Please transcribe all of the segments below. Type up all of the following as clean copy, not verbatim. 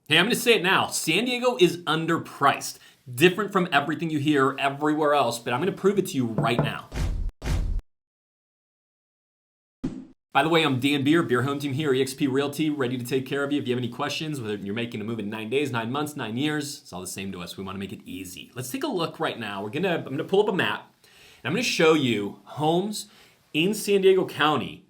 Hey, I'm going to say it now. San Diego is underpriced. Different from everything you hear everywhere else, but I'm going to prove it to you right now. By the way, I'm Dan Beer, Beer Home Team here, eXp Realty, ready to take care of you. If you have any questions, whether you're making a move in 9 days, 9 months, 9 years, it's all the same to us. We want to make it easy. Let's take a look right now. I'm going to pull up a map, and I'm going to show you homes in San Diego County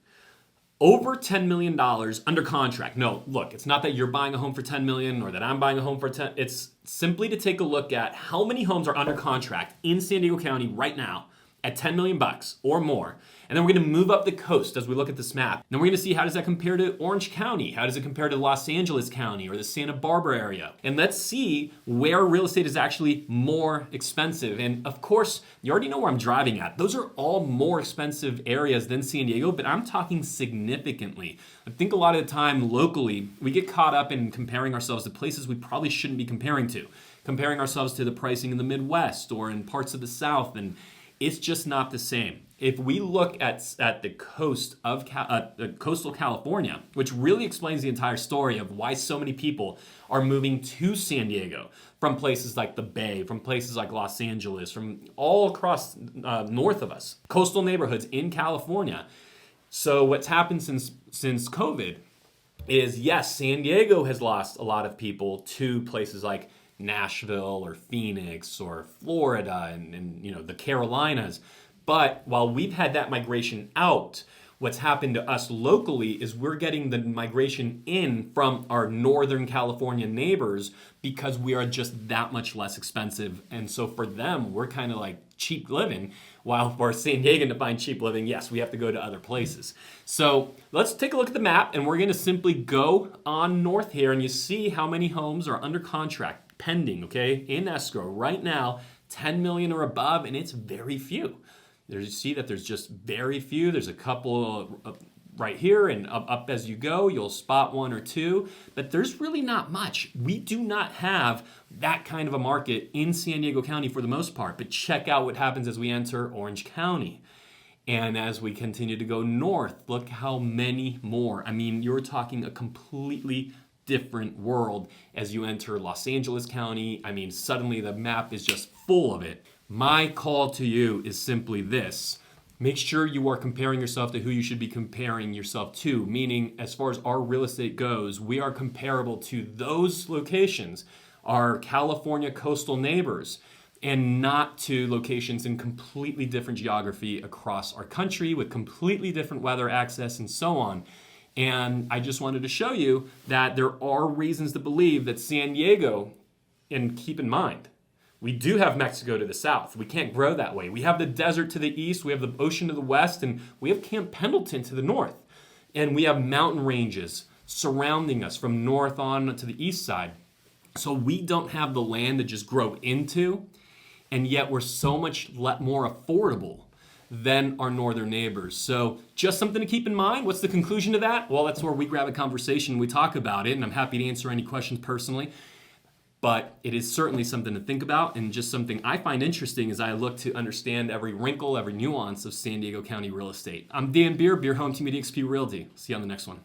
over $10 million under contract. No, look, it's not that you're buying a home for $10 million or that I'm buying a home for 10. It's simply to take a look at how many homes are under contract in San Diego County right now at 10 million bucks or more. And then we're going to move up the coast as we look at this map. And then we're going to see how does that compare to Orange County? How does it compare to Los Angeles County or the Santa Barbara area? And let's see where real estate is actually more expensive. And of course, you already know where I'm driving at. Those are all more expensive areas than San Diego, but I'm talking significantly. I think a lot of the time locally, we get caught up in comparing ourselves to places we probably shouldn't be comparing to. Comparing ourselves to the pricing in the Midwest or in parts of the South, and it's just not the same. If we look at the coast of coastal California, which really explains the entire story of why so many people are moving to San Diego from places like the Bay, from places like Los Angeles, from all across north of us, coastal neighborhoods in California. So what's happened since COVID is, yes, San Diego has lost a lot of people to places like Nashville or Phoenix or Florida and the Carolinas. But while we've had that migration out, what's happened to us locally is we're getting the migration in from our Northern California neighbors because we are just that much less expensive. And so for them, we're kind of like cheap living. While for San Diego to find cheap living, yes, we have to go to other places. So let's take a look at the map, and we're going to simply go on north here, and you see how many homes are under contract, pending, okay, in escrow right now, 10 million or above, and it's very few. You see that there's just very few. There's a couple right here, and up as you go, you'll spot one or two, but there's really not much. We do not have that kind of a market in San Diego County for the most part, but check out what happens as we enter Orange County. And as we continue to go north, look how many more. I mean, you're talking a completely different world as you enter Los Angeles County. I mean, suddenly the map is just full of it. My call to you is simply this. Make sure you are comparing yourself to who you should be comparing yourself to, meaning as far as our real estate goes, we are comparable to those locations, our California coastal neighbors, and not to locations in completely different geography across our country with completely different weather access and so on. And I just wanted to show you that there are reasons to believe that San Diego, and keep in mind, we do have Mexico to the south. We can't grow that way. We have the desert to the east, we have the ocean to the west, and we have Camp Pendleton to the north. And we have mountain ranges surrounding us from north on to the east side. So we don't have the land to just grow into, and yet we're so much more affordable than our northern neighbors. So just something to keep in mind. What's the conclusion to that? Well, that's where we grab a conversation, we talk about it, and I'm happy to answer any questions personally. But it is certainly something to think about, and just something I find interesting as I look to understand every wrinkle, every nuance of San Diego County real estate. I'm Dan Beer, Beer Home Team at eXp Realty. See you on the next one.